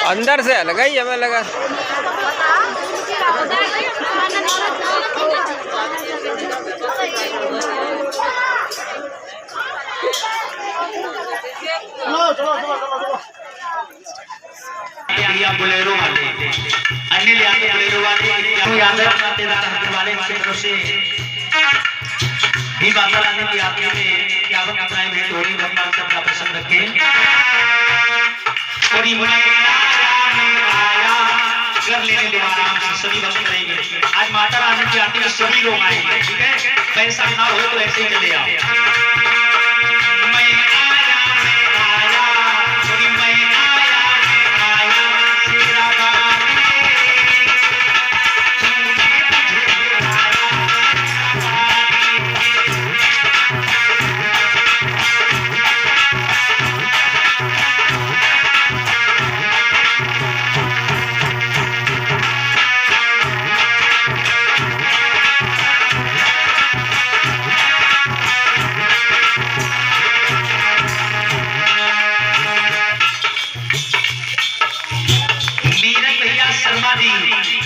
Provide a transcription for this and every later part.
अंदर से लगाई हमें लगा बोलेरो वाले अन्य ले आते बोलेरो वाले याद रखते वाले की तरफ से भी बाबा रानी की आरती में क्या अपना भेंट हो रही भगवान सबका प्रसन्न रखें और ये आया कर लेने दो आराम से सभी भक्त करेंगे। आज माता रानी की आरती में सभी लोग आएंगे, ठीक है, पैसा ना हो तो ऐसे ही चले आओ।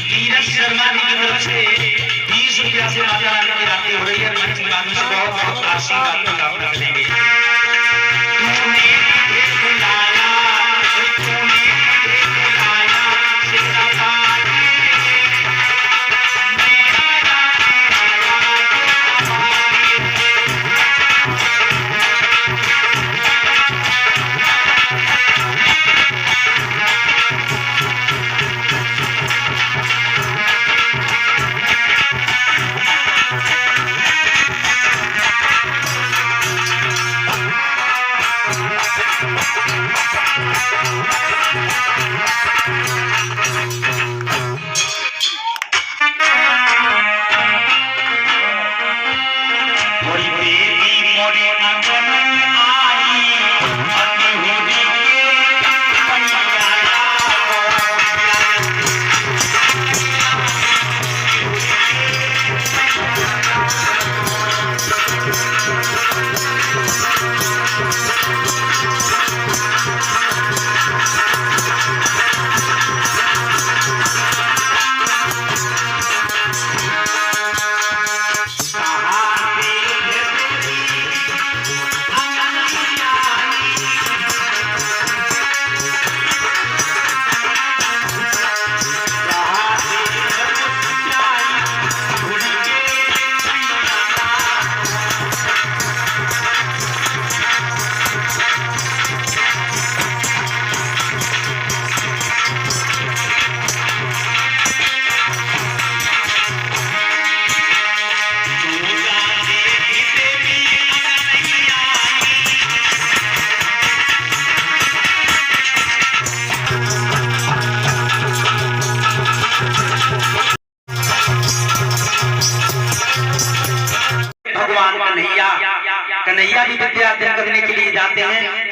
नीरज शर्मा जी की तरफ से 20 रुपया से माता रानी की आरती हो रही है। मंच के आदमी से बहुत बहुत आशीर्वाद प्राप्त करेंगे।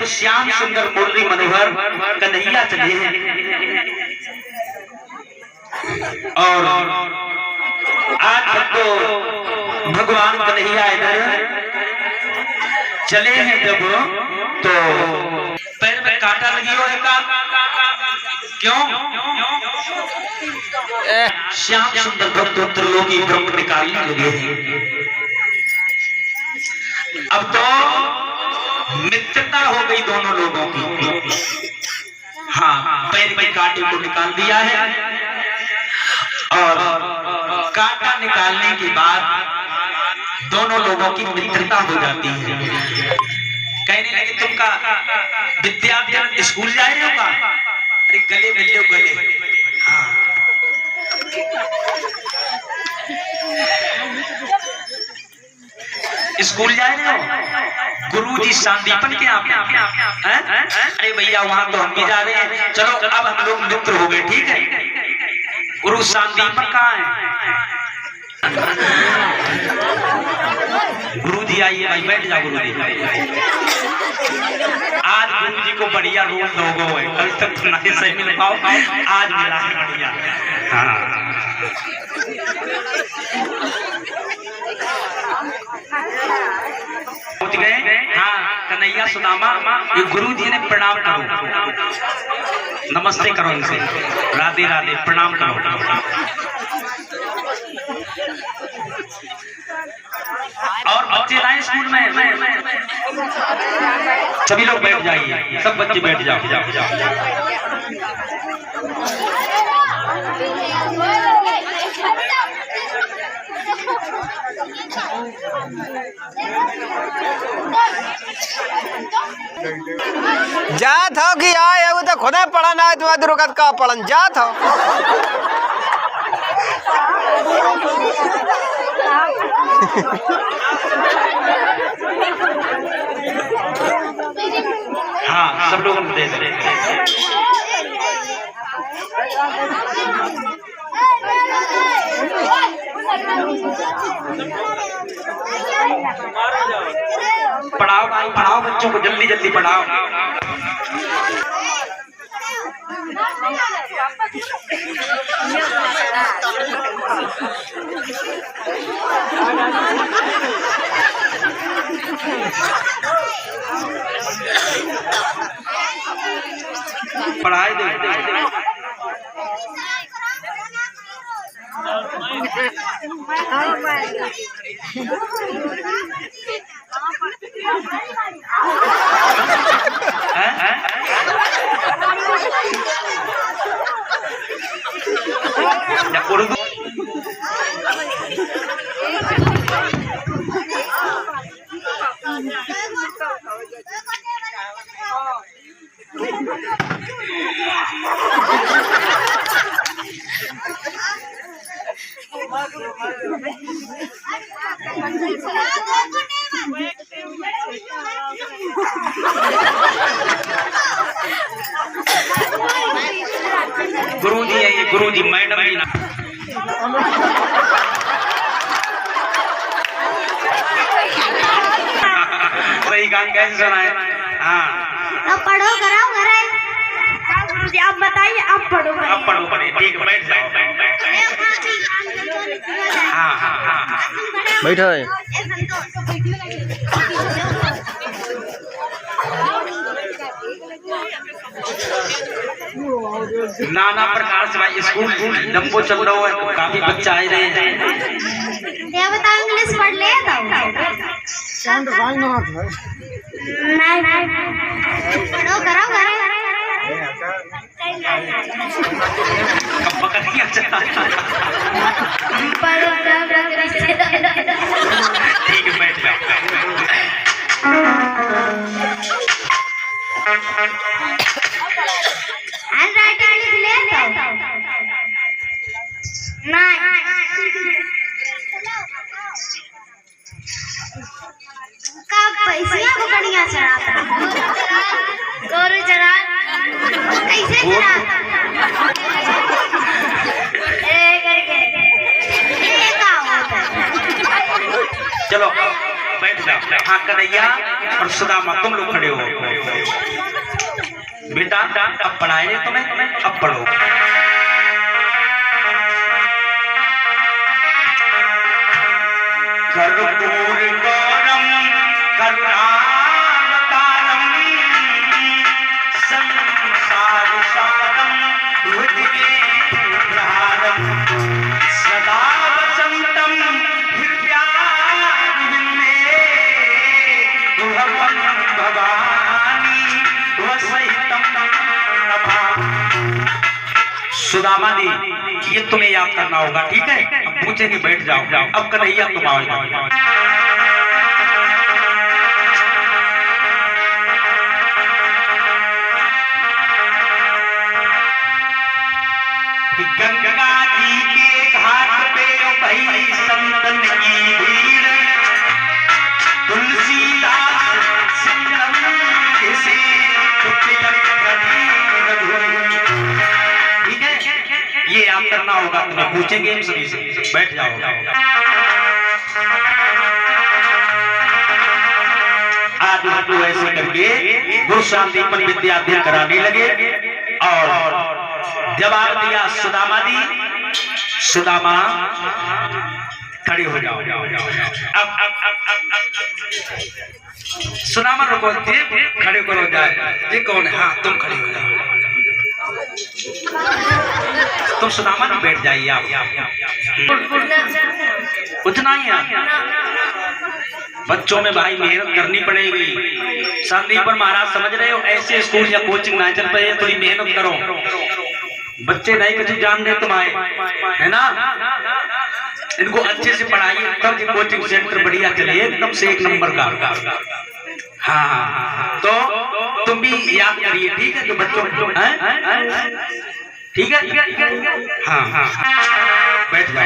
तो श्याम सुंदर मुरली मनोहर कन्हैया चले हैं और आज तो भगवान कन्हैया इधर चले हैं जब तो पैर में कांटा लगी हो क्यों? श्याम सुंदर भक्त त्रिलोकी ब्रह्म निकालने लगे हैं। अब तो मित्रता हो गई दोनों लोगों की। हाँ, पैर के कांटे को निकाल दिया है और कांटा निकालने के बाद दोनों लोगों की मित्रता हो जाती है। कहने लगे तुमका विद्यार्थी स्कूल जा रहे हो का? अरे गले मिल लो गले। हाँ, स्कूल जा रहे हो? गुरुजी संदीपन के यहाँ हैं? अरे भैया वहां तो हम भी जा रहे हैं। चलो अब हम लोग मित्र हो गए, ठीक है। गुरु संदीपन कहाँ है? गुरुजी आइए भाई, बैठ जाओ गुरुजी। आज गुरुजी को बढ़िया रोल दोगे है, कल तक तो नहीं सही मिल पाओ, आज मिला है बढ़िया। हाँ, पहुंच गए। हाँ, कन्हैया सुदामा, ये गुरुजी ने प्रणाम करो, नमस्ते करो इनसे, राधे राधे, प्रणाम करो। और बच्चे लाए स्कूल में, सभी लोग बैठ जाइए, सब बच्चे बैठ जाओ। जात हो कि आए वो तो खुदा पढ़ा ना है, तुम्हारी रुकत का पढ़न जात हो। हाँ, सब लोग दे दे। पढ़ाओ भाई, पढ़ाओ बच्चों को, जल्दी जल्दी पढ़ाओ। पढ़ाई दे। उर्दू गुरुजी है ये, गुरुजी मैडम ही ना। सही गान कैसे सुनाए? हाँ, अब पढ़ो कराओ घरे। गुरुजी आप बताइए, आप पढ़ो। अब पढ़ो पढ़े, ठीक, बैठ जाओ। हाँ हाँ हाँ, बैठो है। नाना प्रकार से भाई स्कूल डम्बो चल रहा है, काफी बच्चे आ रहे हैं। ये बताओ इंग्लिश पढ़ ले तो नहीं पढ़ो कराओ घरे। ठीक है, बैठ जाओ। हैंडराइटिंग लिख ले तो नहीं कब पैसे को बढ़िया चढ़ाता गोरू चढ़ा कैसे चढ़ाता करके ये क्या होता है? चलो बैठ जाओ। हाँ कन्हैया और सुदामा तुम लोग खड़े हो। बेटा अब पढ़ाए तुम्हें, अब पढ़ो। कर्पूर गौरम करुणावतारम संसार सारम हृदयेन्द्रहारम सदा वसंतम हृदयारविंदे भवं भवानी वसहितं नभा। सुदामा दी ये तुम्हें याद करना होगा, ठीक है? अब पूछेंगे, बैठ जाओ। अब कन्हैया तुम आओ। गंगा जी के घाट पे भई संतन की भीड़, तुलसीदास सिंगम से ठीक है? ये याद करना होगा, तुम्हें पूछेंगे हम सभी से। बैठ जाओ। आज तो ऐसे करके गुरु शांतिपन विद्या अध्ययन कराने लगे और जवाब दिया सुदामा दी। सुदामा खड़े हो जाओ। अब सुदामा रुको, खड़े करो जाए। ये कौन है? हाँ तुम खड़े हो जाओ। तुम सुदामा में बैठ जाइए। आप उतना ही आप बच्चों में भाई मेहनत करनी पड़ेगी। शांतिपन महाराज समझ रहे हो, ऐसे स्कूल या कोचिंग ना चल पाए, थोड़ी मेहनत करो। बच्चे नहीं कुछ जान रहे तुम्हारे, है ना? इनको अच्छे से पढ़ाइए, तब ये कोचिंग सेंटर बढ़िया चले, एकदम से एक नंबर का। हाँ तो तुम भी याद करिए, ठीक है? जो बच्चों ठीक है? हाँ बैठ जाओ।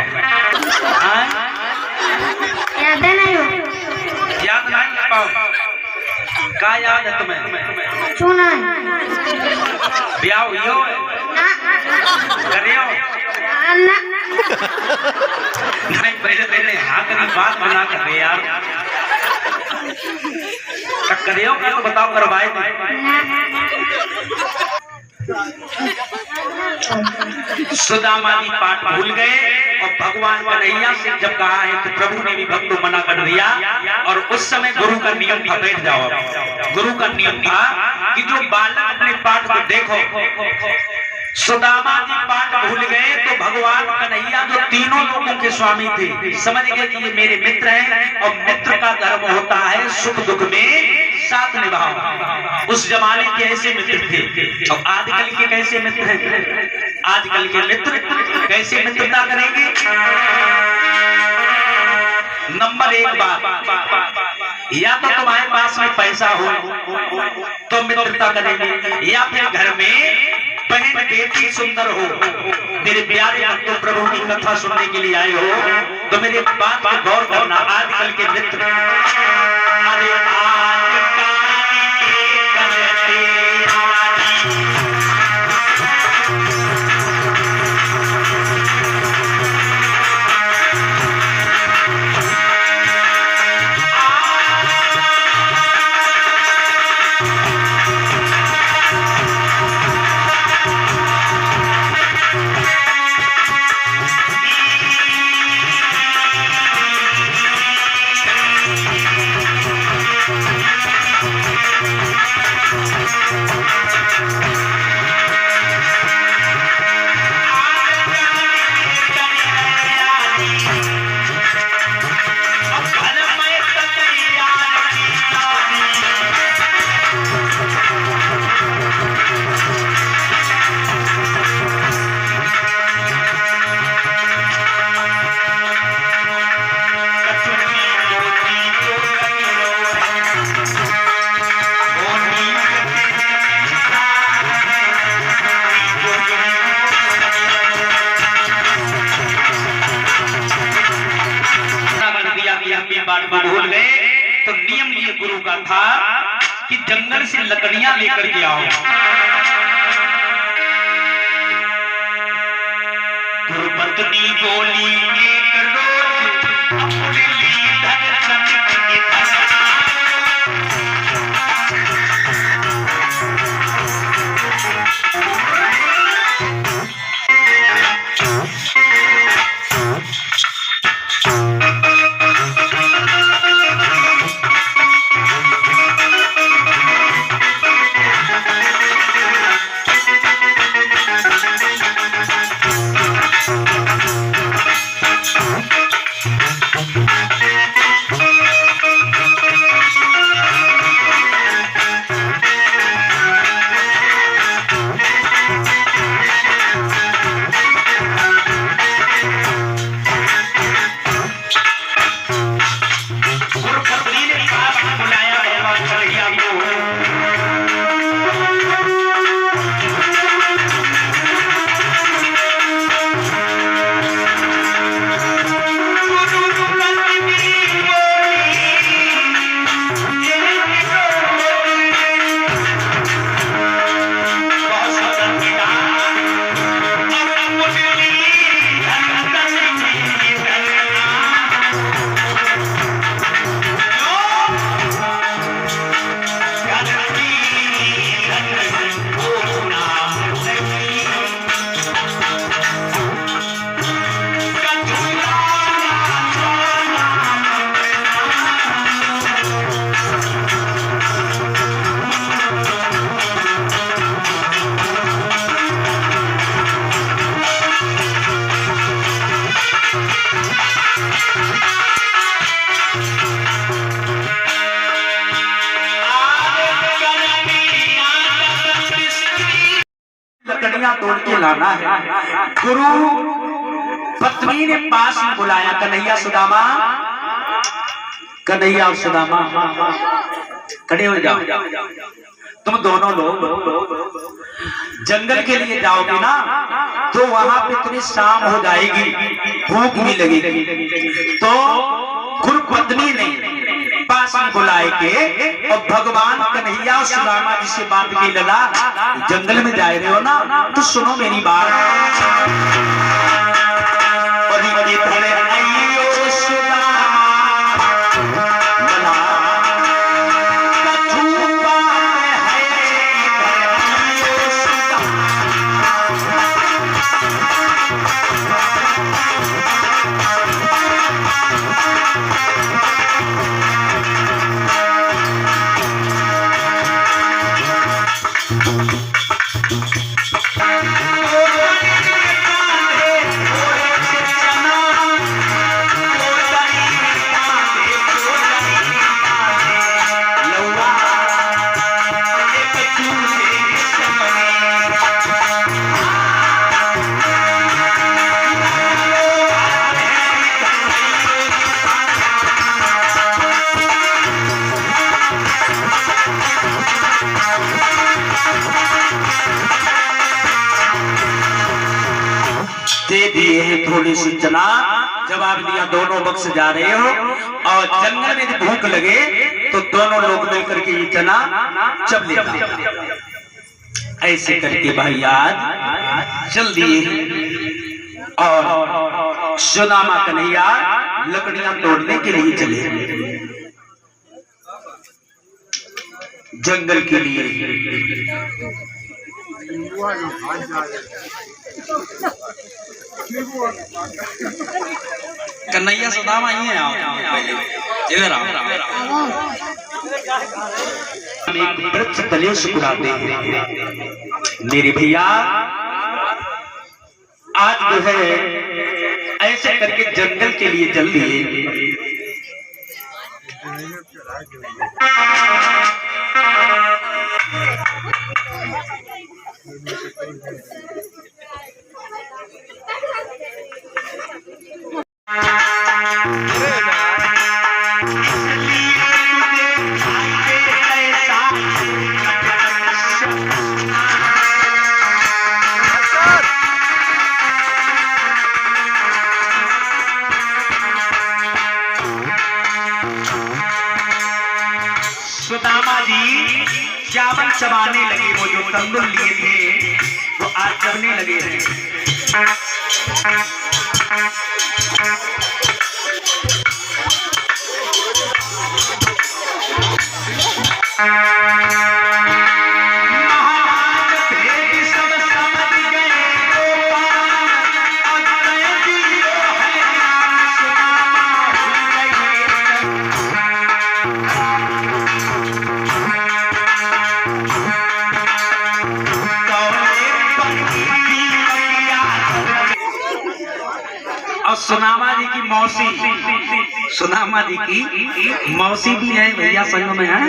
याद नहीं हो? याद नहीं कर पाओ? क्या याद है तुम्हें? सुना ब्याह हुई हो? करे हो? नहीं, पहले हाँ करी, बात बना कर दे यार। करे हो क्या? तो बताओ, करवाए सुदामा जी पाठ भूल गए और भगवान कन्हैया से जब कहा है तो प्रभु ने भी भक्त को मना कर दिया। और उस समय गुरु का नियम था, बैठ जाओ। गुरु का नियम था कि जो बालक अपने पाठ को देखो। सुदामा जी पाठ भूल गए तो भगवान कन्हैया जो तीनों लोगों के स्वामी थे, समझ गए कि ये मेरे मित्र हैं और मित्र का धर्म होता है सुख दुख में साथ निभाओ। उस जमाने के ऐसे मित्र थे। और आजकल के कैसे मित्र हैं? आजकल के मित्र कैसे मित्रता करेंगे? नंबर एक बात, या तो तुम्हारे पास में पैसा हो तो मित्रता करेंगे, या फिर घर में बहन बेटी सुंदर हो। मेरे प्यारे भक्तों, प्रभु की कथा सुनने के लिए आए हो तो मेरे बात पर गौर करना। आजकल के मित्र, अरे भूल गए तो नियम ये गुरु का था कि जंगल से लकड़ियां लेकर के आओ। गुरुपत्नी बोली एक रोज अपने लिए धन लाना है। गुरु पत्नी ने पास में बुलाया, कन्हैया सुदामा, कन्हैया और सुदामा खड़े हो जाओ। तुम दोनों लोग जंगल के लिए जाओगे ना, तो वहां पे इतनी शाम हो जाएगी, भूख भी लगेगी। तो गुरु पत्नी ने पास में बुलाए के और भगवान कन्हैया और सुदामा जी से बात की, लला जंगल में जा रहे हो ना, तो सुनो मेरी बात। दे दिए हैं थोड़ी सी चना, जवाब दिया दोनों बक्स जा रहे हो, और जंगल में भूख लगे तो दोनों लोग मिलकर के ये चना चब लेना। ऐसे करके भाई आज चल दिए और सुदामा कन्हैया लकड़ियां तोड़ने के लिए चले जंगल के लिए। कन्हैया सुदामा ही है, इधर आओ। एक वृक्ष तले सुकुड़ाते हैं मेरे भैया। आज जो है ऐसे करके जंगल के लिए चल दिए। सुदामा जी चावल चबाने लगे, वो जो तंदुर लिए थे वो आज चबने लगे हैं। और सुदामा जी की मौसी, सुदामा जी की मौसी भी है भैया, संग में है।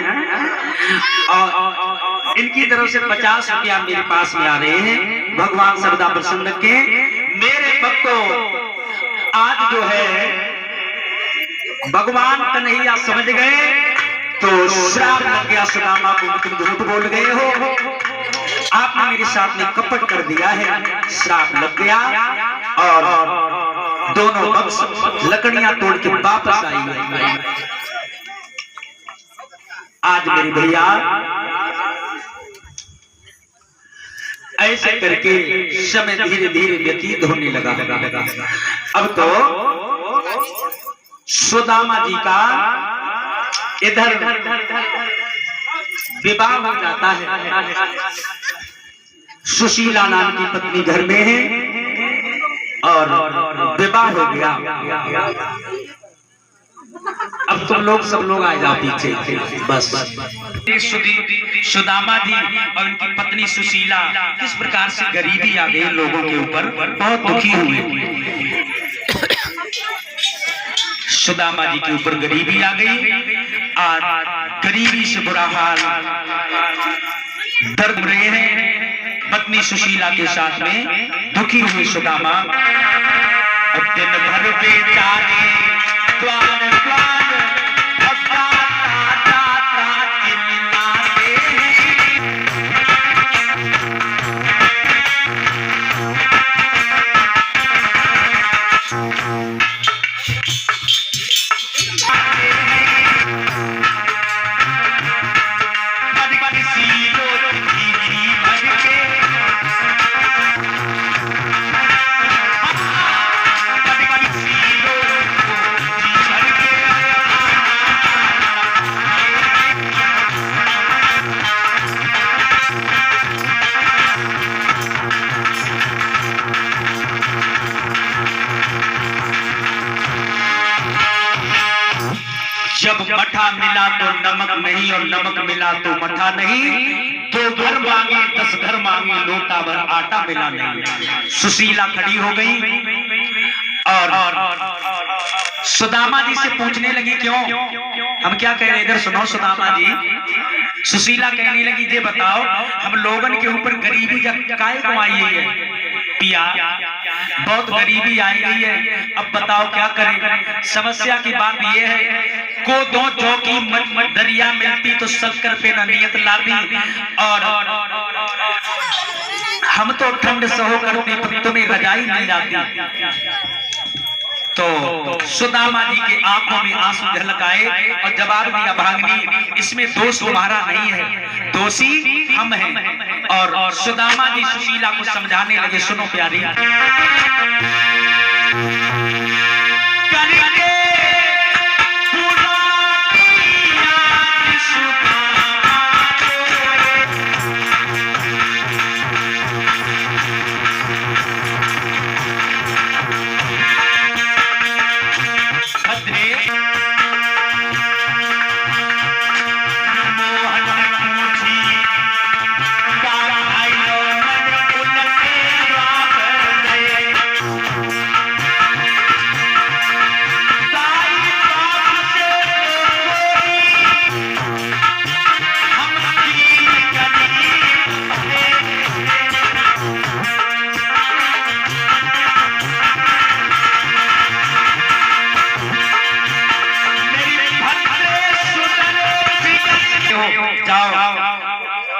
और इनकी तरफ से 50 रुपया मेरे पास में आ रहे हैं। भगवान सर्वदा प्रसन्न के मेरे भक्तों। आज जो है भगवान कन्हैया समझ गए तो श्राप लग गया सुदामा को, तुम झूठ बोल गए हो, आपने मेरे साथ में कपट कर दिया है। श्राप लग गया और दोनों बक्स लकड़ियां तोड़ के वापस आई। आज मेरे भैया ऐसे करके समय धीरे धीरे व्यतीत होने लगा। अब तो सुदामा जी का इधर विवाह हो जाता है। सुशीला नाम की पत्नी घर में है और विवाह हो गया। अब तुम लोग सब लोग आ जाओ पीछे बस। सुदामा जी और उनकी पत्नी सुशीला किस प्रकार से गरीबी आ गई लोगों के ऊपर, बहुत दुखी हुए। सुदामा जी के ऊपर गरीबी आ गई। आज गरीबी से बुरा हाल, दर्द रहे हैं, पत्नी सुशीला के साथ में दुखी हुई सुदामा। और दिन भर बेचारे द्वार द्वार जब मठा मिला तो नमक नहीं और नमक मिला तो मठा नहीं, तो घर मांगे 10 घर मांगे लोटा भर आटा मिला नहीं। सुशीला खड़ी हो गई और सुदामा जी से पूछने लगी क्यों, हम क्या कह रहे, इधर सुनो सुदामा जी। सुशीला कहने लगी ये बताओ हम लोगन के ऊपर गरीबी काहे को आई है पिया, बहुत गरीबी आई गई है, अब बताओ क्या करें। समस्या की बात यह है को दो चौकी दरिया मिलती तो शक्कर पे न नियत लाती, और हम तो ठंड सहो करते पर तुम्हें रजाई मिल जाती। तो सुदामा जी के आंखों में आंसू झलक आए और जवाब दिया भागनी इसमें दोष तुम्हारा नहीं है, दोषी हम हैं। और सुदामा जी सुशीला को समझाने लगे, सुनो प्यारी,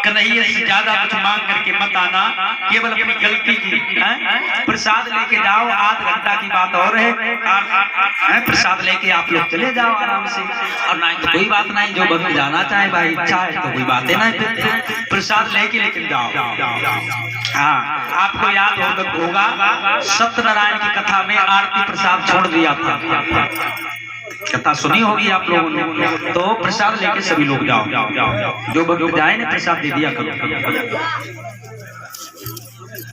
कन्हैया से ज्यादा कुछ मांग करके मत आना, केवल अपनी गलती की प्रसाद लेके जाओ। आध घंटा की बात और है, प्रसाद लेके आप लोग चले जाओ आराम से, और ना तो कोई बात नहीं, जो भक्त जाना चाहे भाई इच्छा है तो कोई बात है ना, प्रसाद लेके लेकिन जाओ। हाँ, आपको याद होगा सत्यनारायण की कथा में आरती प्रसाद छोड़ दिया था, कथा सुनी होगी आप लोगों ने, तो प्रसाद लेके सभी लोग जाओ, जो भक्त जाए ने प्रसाद दे दिया करो।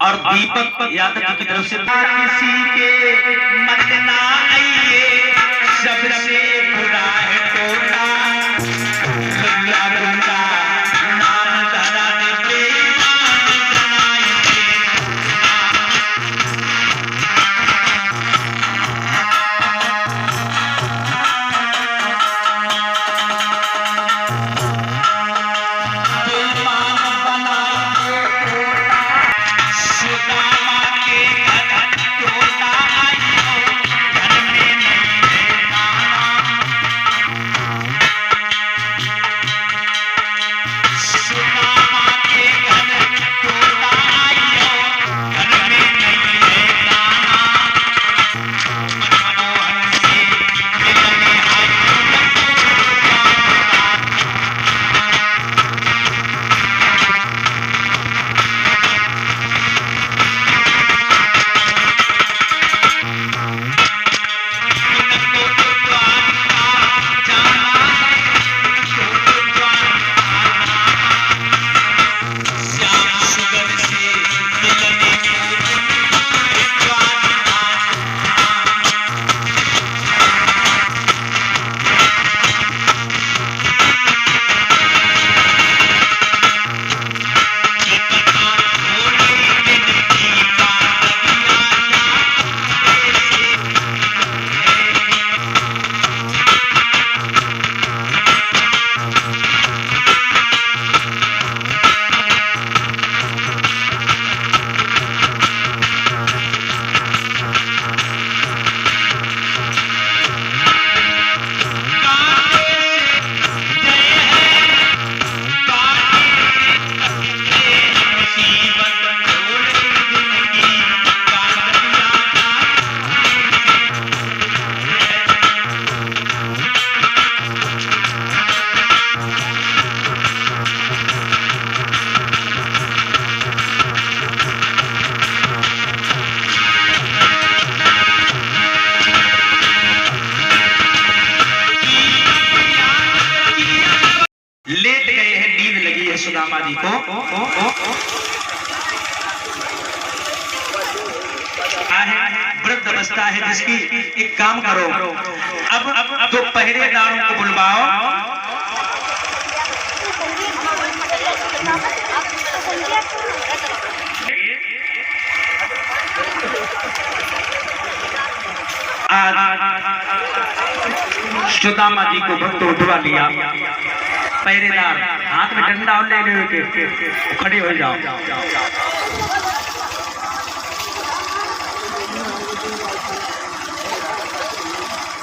और दीपक यादव की तरफ से किसी के मत ना आइए, सबसे बुरा है टोला, जी को वृद्ध अवस्था है जिसकी, एक काम करो, अब तो पहरेदारों को बुलवाओ। सुदामा जी को भक्त उठवा लिया, पहरेदार हाथ में डंडा ले लेके खड़े हो जाओ।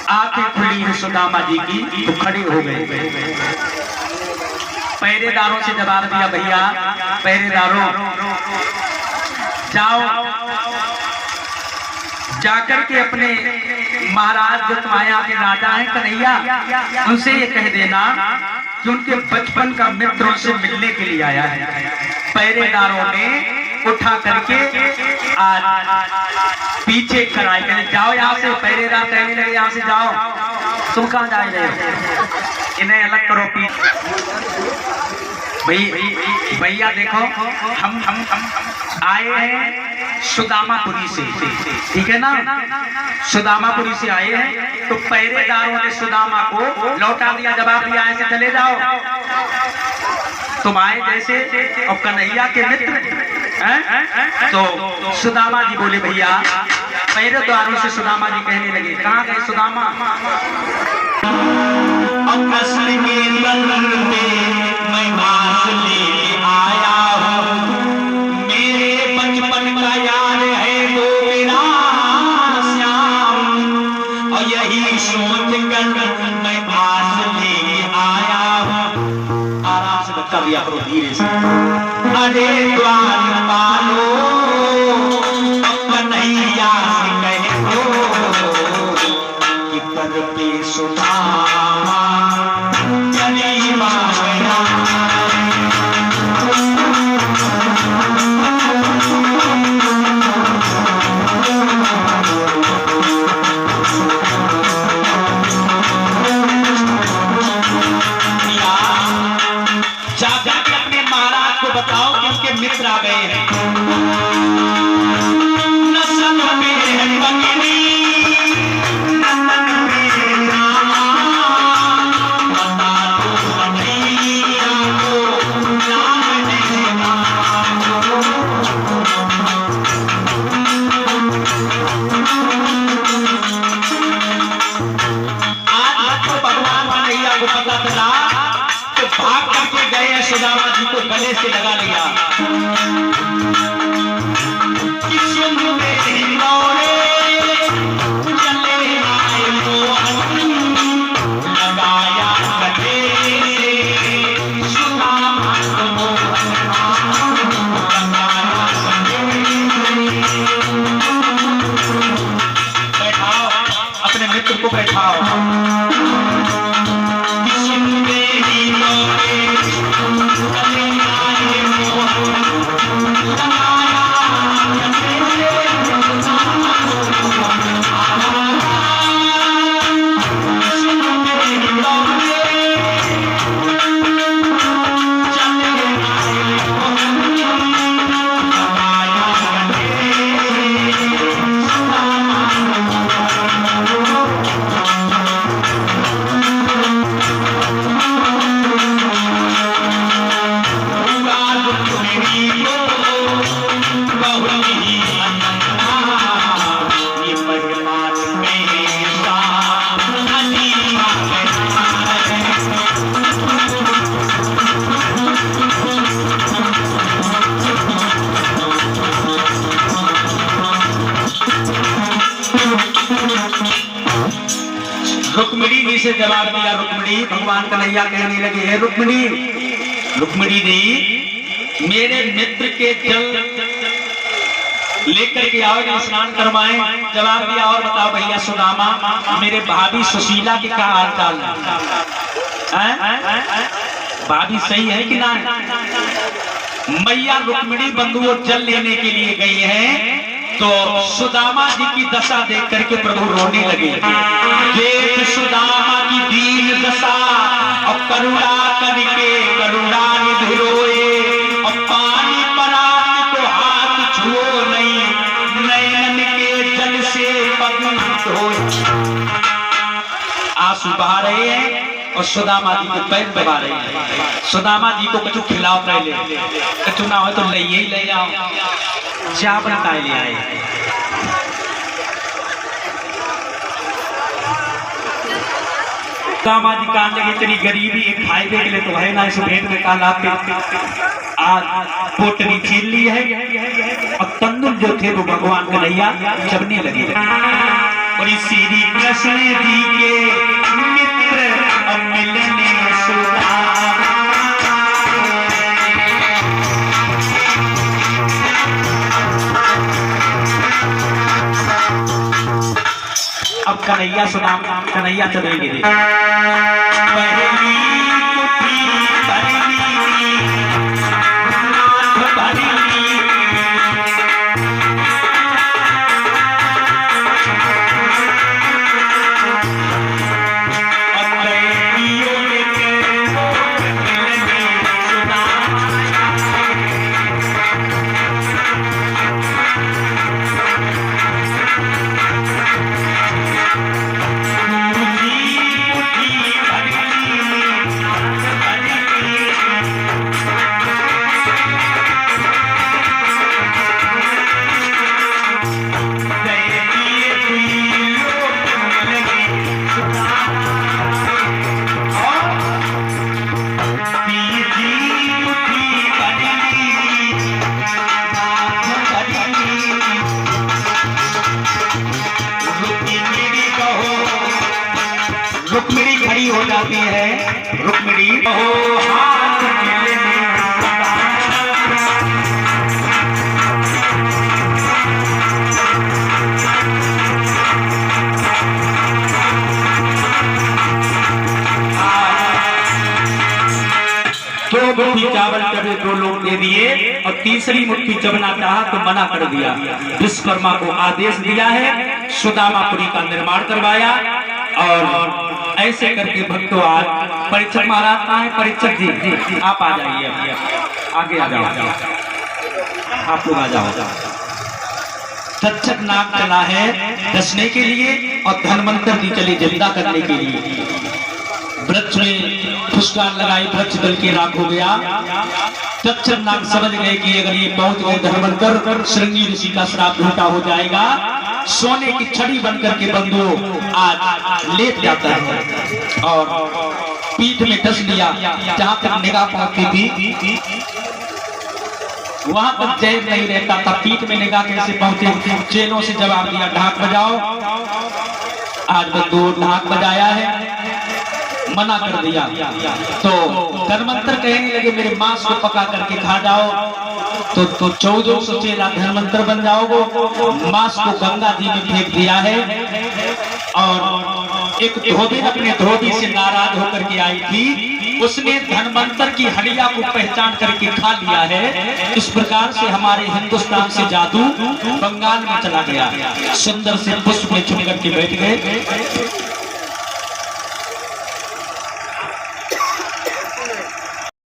आंखें खुली है सुदामा जी की, तो खड़े हो गए। पहरेदारों से जवाब दिया, भैया पहरेदारों जाओ, जाकर के अपने महाराज जो तुम्हारे यहाँ के राजा हैं कन्हैया, उनसे ये कह देना कि उनके बचपन का मित्र उनसे मिलने के लिए आया है। पहरेदारों ने उठा करके आज पीछे कराए, कहने जाओ यहाँ से। पहरेदार कहने लगे यहाँ से जाओ, तुम कहाँ जा रहे हो, इन्हें अलग करो भैया देखो हम आए हैं सुदामापुरी से, ठीक है ना, सुदामापुरी से आए हैं। तो पहरेदारों ने सुदामा को लौटा दिया, जवाब दिया ऐसे चले जाओ, तुम आए जैसे और कन्हैया के मित्र हैं। तो सुदामा जी बोले, भैया पहरेदारों से सुदामा जी कहने लगे, कहाँ गए सुदामा? मैं बांस लेके आया हूँ, मेरे बचपन का यार है वो मेरा श्याम, और यही सोच कर मैं बांस लेके आया हूँ। आराम से बच्चा दिया करो, धीरे से। अरे द्वार पालो कन्हैया से कह दो कि कर पे सुदामा करीबा गया। जाकर अपने महाराज को बताओ कि उनके मित्र आ गए हैं। नसन में है पगड़ी, नसन में है नामा, बता दो कन्हैया को नाम देना। आज तो भगवान कन्हैया को पता चला, तो भाग करके गए, सुदामा जी को गले से लगा लिया। लगाया गले से सुदामा को, बैठाओ अपने मित्र को, बैठाओ। रुक्मिणी जी से जवाब दिया, रुक्मिणी, भगवान कन्हैया कहने लगे, हे रुक्मिणी, रुक्मिणी जी मेरे मित्र के जल लेकर के आओ, स्नान करवाएं। जवाब दिया, और बताओ भैया सुदामा, मेरे भाभी सुशीला के क्या हाल चाल है, भाभी सही है कि ना? मैया रुक्मिणी बंधु जल लेने के लिए गई हैं, तो सुदामा जी की दशा देख करके प्रभु रोने लगे। देख सुदामा की दीन दशा और करुणा करके करुणा निधि रोए। और पानी परात को हाथ छुओ नहीं, नयन के जल से पग धो। आंसू बहा रहे हैं और सुदामा जी के पैर दबा रहे हैं। सुदामा जी को कुछ खिलाओ, पहले कछु ना हो तो ले ही ले जाओ, चावल काय ले आए। सुदामा जी कहा लगे इतनी गरीबी एक खाए के लिए तो है ना, इस भेंट में काला आज पोटरी छीन ली है और तंदुर जो थे वो भगवान कन्हैया चबने लगे। और श्री कृष्ण जी के मित्र मिलने सुदामा, अब कन्हैया सुदामा कन्हैया चलेंगे। पहली रुक्मिणी खड़ी हो जाती है। रुक्मिणी हो हाथ मिलने दो मुट्ठी चावल चढ़े, दो लोग दे दिए और तीसरी मुट्ठी चबना चाहा तो मना कर दिया। विश्वकर्मा को आदेश दिया है, सुदामापुरी का निर्माण करवाया। और ऐसे करके भक्तों आज परीक्षक महाराज का है। परीक्षक जी आप आ जाइए, आगे आ जाओ, आप लोग आ जाओ। तक्षक नाग चला है दसने के लिए और धनवंतर जी चले जिंदा करने के लिए। वृक्ष में फुसकार लगाई, वृक्ष दल के राख हो गया। तक्षक नाग समझ गए कि अगर ये पहुंच गए धनवंतर, श्रृंगी ऋषि का श्राप झूठा हो जाएगा। सोने की छड़ी बनकर के बंधु आज लेट जाता है और पीठ में डस लिया। जहां तक निगाह पहुंचती थी वहां तक चैन नहीं रहता था। पीठ में निगाह कैसे पहुंचे? चेलों से जवाब दिया, ढाक बजाओ। आज बंधु ढाक बजाया है, मना कर दिया। तो धनवंतर कहने लगे मेरे मांस को पका करके खा जाओ। तो 1400 चेला धनवंतर बन जाओगे। मांस को गंगा जी में फेंक दिया है। और एक धोबी अपने धोबी से नाराज होकर के आई थी, उसने धनवंतर की हड्डियां को पहचान करके खा लिया है। इस प्रकार से हमारे हिंदुस्तान से जादू बंगाल में चला गया। सुंदर से पुष्प में छुप करके बैठ गए।